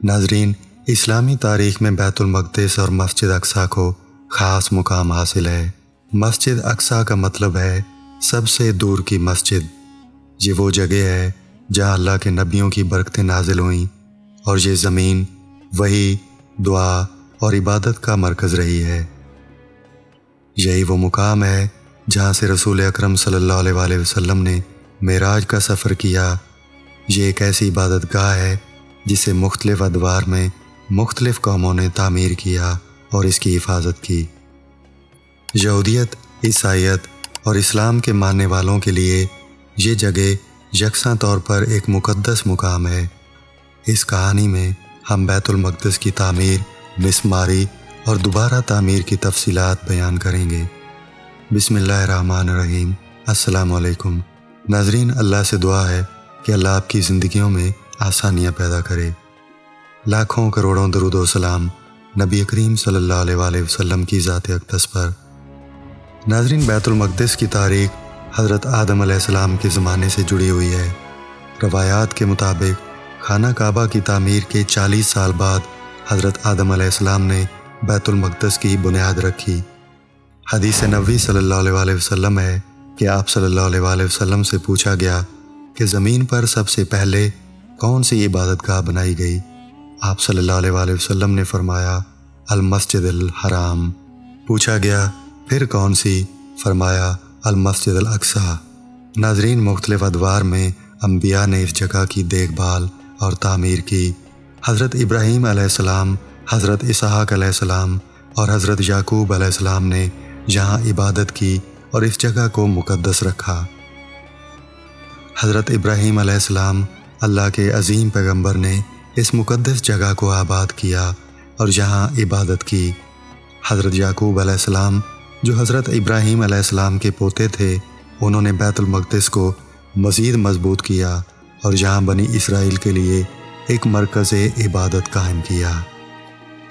नाजरीन, इस्लामी तारीख़ में बैतुल मक़दिस और मस्जिद अक्सा को ख़ास मुकाम हासिल है। मस्जिद अक्सा का मतलब है सबसे दूर की मस्जिद। ये वो जगह है जहाँ अल्लाह के नबियों की बरकतें नाजिल हुईं और ये ज़मीन वही दुआ और इबादत का मरकज़ रही है। यही वो मुकाम है जहाँ से रसूल अकरम सल्लल्लाहु अलैहि वसल्लम ने मेराज का सफ़र किया। ये एक ऐसी इबादतगाह है जिसे मुख्तलिफ़ अदवार में मुख्तलिफ़ कौमों ने तामीर किया और इसकी हिफाजत की। यहूदियत, ईसाईयत और इस्लाम के मानने वालों के लिए ये जगह यकसा तौर पर एक मुक़द्दस मुकाम है। इस कहानी में हम बैतुल मक़दिस की तामीर, मिसमारी और दोबारा तामीर की तफसीलात बयान करेंगे। बिस्मिल्लाहिर्रहमानिर्रहीम। अस्सलामु अलैकुम। नाज़रीन, अल्लाह से दुआ है कि अल्लाह आपकी ज़िंदगियों में आसानियाँ पैदा करे। लाखों करोड़ों दरूद व सलाम नबी करीम सल्लल्लाहु अलैहि वसल्लम की ज़ात अक़दस पर। नाज़रीन, बैतुल मक़दिस की तारीख़ हज़रत आदम अलैहिस्सलाम के ज़माने से जुड़ी हुई है। रवायात के मुताबिक खाना काबा की तामीर के 40 साल बाद हज़रत आदम अलैहिस्सलाम ने बैतुल मक़दिस की बुनियाद रखी। हदीस नबवी सल्लल्लाहु अलैहि वसल्लम है कि आप सल्लल्लाहु अलैहि वसल्लम से पूछा गया कि ज़मीन पर सबसे पहले कौन सी इबादतगाह बनाई गई। आप सल्लल्लाहु अलैहि वसल्लम ने फरमाया, अल मस्जिदुल हराम। पूछा गया फिर कौन सी? फरमाया, अल मस्जिदुल अक्सा। नाज़रीन, मुख्तलिफ़ अदवार में अंबिया ने इस जगह की देखभाल और तामीर की। हज़रत इब्राहीम अलैहिस्सलाम, हज़रत इसहाक़ अलैहिस्सलाम और हज़रत याकूब अलैहिस्सलाम ने यहाँ इबादत की और इस जगह को मुक़द्दस रखा। हज़रत इब्राहीम अलैहिस्सलाम, अल्लाह के अज़ीम पैगंबर ने इस मुक़द्दस जगह को आबाद किया और यहाँ इबादत की। हज़रत याकूब अलैहिस्सलाम, जो हज़रत इब्राहीम अलैहिस्सलाम के पोते थे, उन्होंने बैतुल मक़दिस को मज़ीद मज़बूत किया और यहाँ बनी इसराइल के लिए एक मरकज़ इबादत कायम किया।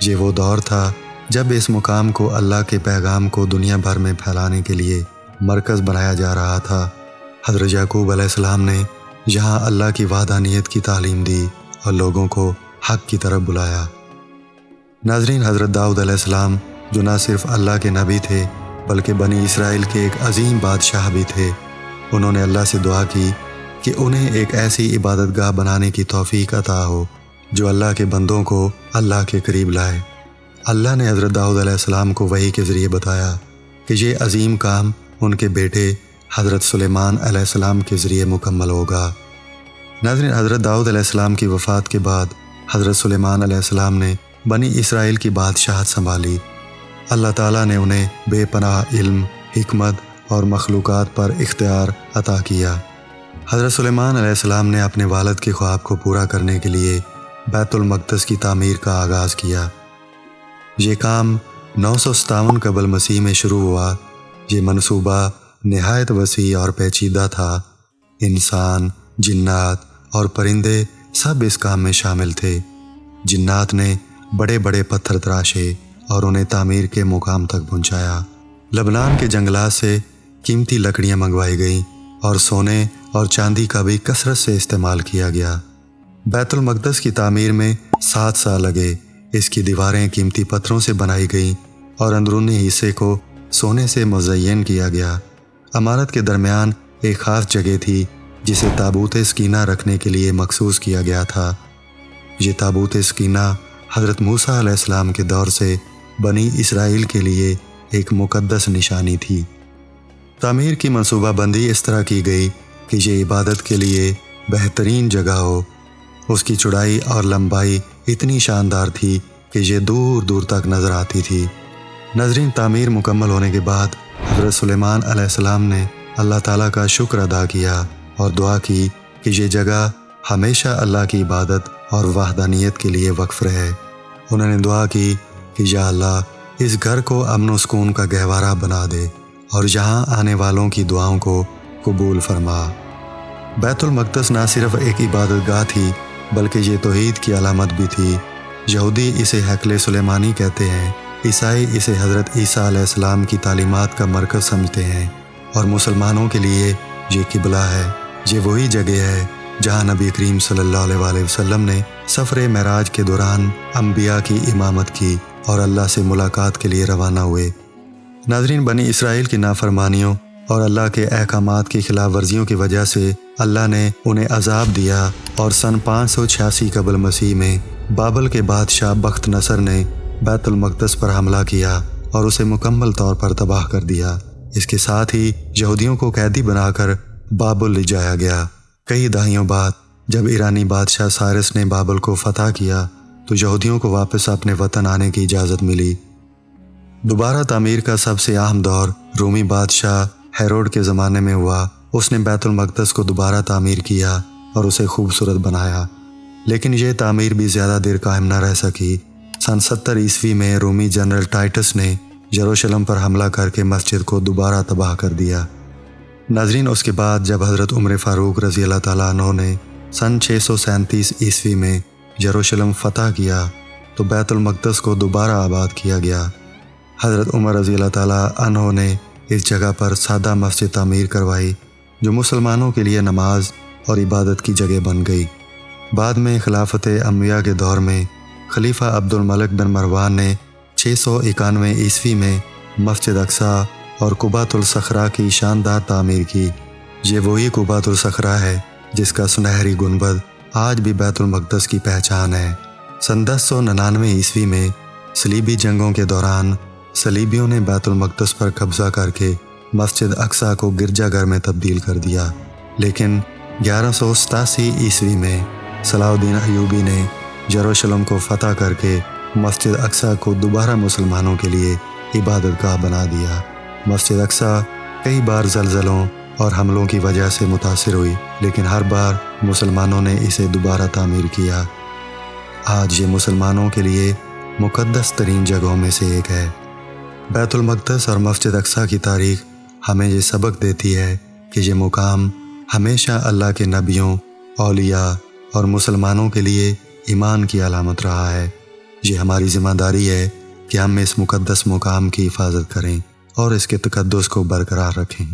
ये वो दौर था जब इस मुकाम को अल्लाह के पैगाम को दुनिया भर में फैलाने के लिए मरकज़ बनाया जा रहा था। हज़रत याकूब अलैहिस्सलाम ने यहाँ अल्लाह की वाहदानियत की तालीम दी और लोगों को हक़ की तरफ बुलाया। नाज़रीन, हज़रत दाऊद अलैहिस्सलाम, जो न सिर्फ़ अल्लाह के नबी थे बल्कि बनी इसराइल के एक अजीम बादशाह भी थे, उन्होंने अल्लाह से दुआ की कि उन्हें एक ऐसी इबादतगाह बनाने की तौफ़ीक अता हो जो अल्लाह के बंदों को अल्लाह के करीब लाए। अल्लाह ने हज़रत दाऊद अलैहिस्सलाम को वही के ज़रिए बताया कि ये अजीम काम उनके बेटे हज़रत सुलेमान अलैहिस्सलाम के ज़रिए मुकम्मल होगा। नाज़रीन, हज़रत दाऊद अलैहिस्सलाम की वफ़ात के बाद हज़रत सुलेमान अलैहिस्सलाम ने बनी इसराइल की बादशाहत संभाली। अल्लाह ताला ने उन्हें बेपनाह इल्म, हिकमत और मखलूक़ात पर इख्तियार अता किया। हज़रत सुलेमान अलैहिस्सलाम ने अपने वालिद के ख्वाब को पूरा करने के लिए बैतुल मक़दिस की तामीर का आगाज़ किया। ये काम 957 क़ब्ल मसीह में शुरू हुआ। ये मनसूबा नहायत वसी और पेचीदा था। इंसान, जिन्नात और परिंदे सब इस काम में शामिल थे। जिन्नात ने बड़े बड़े पत्थर तराशे और उन्हें तामीर के मुकाम तक पहुँचाया। लबनान के जंगलात से कीमती लकड़ियाँ मंगवाई गईं और सोने और चांदी का भी कसरत से इस्तेमाल किया गया। बैतुल मक़दिस की तामीर में 7 साल लगे। इसकी दीवारें कीमती पत्थरों से बनाई गईं और अंदरूनी हिस्से को सोने से मुज़य्यन किया गया। इमारत के दरमियान एक ख़ास जगह थी जिसे ताबूत सकीना रखने के लिए मखसूस किया गया था। ये ताबूत सकीना हज़रत मूसा अलैहिस्सलाम के दौर से बनी इसराइल के लिए एक मुक़द्दस निशानी थी। तामीर की मनसूबाबंदी इस तरह की गई कि ये इबादत के लिए बेहतरीन जगह हो। उसकी चौड़ाई और लंबाई इतनी शानदार थी कि ये दूर दूर तक नज़र आती थी। नाज़रीन, तामीर मुकम्मल होने के बाद हज़रत सुलेमान अलैहिस्सलाम ने अल्लाह ताला का शुक्र अदा किया और दुआ की कि ये जगह हमेशा अल्लाह की इबादत और वहदानियत के लिए वक्फ़ रहे। उन्होंने दुआ की कि या अल्लाह, इस घर को अमन व सुकून का गहवारा बना दे और यहाँ आने वालों की दुआओं को कबूल फरमा। बैतुल मक़दिस ना सिर्फ़ एक इबादतगाह थी बल्कि ये तौहीद की अलामत भी थी। यहूदी इसे हैकले सुलेमानी कहते हैं, ईसाई इसे हज़रत ईसा अलैहिस्सलाम की तालीमात का मरकज़ समझते हैं और मुसलमानों के लिए ये किबला है। ये वही जगह है जहाँ नबी करीम सल्लल्लाहु अलैहि वसल्लम ने سفر معراج کے دوران انبیاء کی امامت کی اور اللہ سے ملاقات کے لیے روانہ ہوئے۔ ناظرین، بنی اسرائیل کی نافرمانیوں اور اللہ کے احکامات کی خلاف ورزیوں کی وجہ سے اللہ نے انہیں عذاب دیا، اور سن 586 قبل مسیح میں بابل کے بادشاہ بخت نصر نے بیت المقدس پر حملہ کیا اور اسے مکمل طور پر تباہ کر دیا۔ اس کے ساتھ ہی یہودیوں کو قیدی بنا کر بابل لے جایا گیا۔ کئی دہائیوں بعد جب ایرانی بادشاہ سائرس نے بابل کو فتح کیا تو یہودیوں کو واپس اپنے وطن آنے کی اجازت ملی۔ دوبارہ تعمیر کا سب سے اہم دور رومی بادشاہ ہیروڈ کے زمانے میں ہوا۔ اس نے بیت المقدس کو دوبارہ تعمیر کیا اور اسے خوبصورت بنایا، لیکن یہ تعمیر بھی زیادہ دیر قائم نہ رہ سکی۔ سن 70 عیسوی میں رومی جنرل ٹائٹس نے یروشلم پر حملہ کر کے مسجد کو دوبارہ تباہ کر دیا۔ ناظرین، اس کے بعد جب حضرت عمر فاروق رضی اللہ تعالیٰ عنہ نے سن 637 عیسوی میں یروشلم فتح کیا تو بیت المقدس کو دوبارہ آباد کیا گیا۔ حضرت عمر رضی اللہ تعالیٰ عنہ نے اس جگہ پر سادہ مسجد تعمیر کروائی جو مسلمانوں کے لیے نماز اور عبادت کی جگہ بن گئی۔ بعد میں خلافت امیہ کے دور میں خلیفہ عبد الملک بن مروان نے 691 عیسوی میں مسجد اقصیٰ اور قبۃ الصخرہ کی شاندار تعمیر کی۔ یہ وہی قبۃ الصخرہ ہے جس کا سنہری گنبد آج بھی بیت المقدس کی پہچان ہے۔ سن 1099 عیسوی میں صلیبی جنگوں کے دوران صلیبیوں نے بیت المقدس پر قبضہ کر کے مسجد اقصیٰ کو گرجا گھر میں تبدیل کر دیا، لیکن 1187 عیسوی میں صلاح الدین ایوبی نے یروشلم کو فتح کر کے مسجد اقصیٰ کو دوبارہ مسلمانوں کے لیے عبادت گاہ بنا دیا۔ مسجد اقصیٰ کئی بار زلزلوں اور حملوں کی وجہ سے متاثر ہوئی، لیکن ہر بار مسلمانوں نے اسے دوبارہ تعمیر کیا۔ آج یہ مسلمانوں کے لیے مقدس ترین جگہوں میں سے ایک ہے۔ بیت المقدس اور مسجد اقصیٰ کی تاریخ ہمیں یہ سبق دیتی ہے کہ یہ مقام ہمیشہ اللہ کے نبیوں، اولیاء اور مسلمانوں کے لیے ایمان کی علامت رہا ہے۔ یہ ہماری ذمہ داری ہے کہ ہم اس مقدس مقام کی حفاظت کریں اور اس کے تقدس کو برقرار رکھیں۔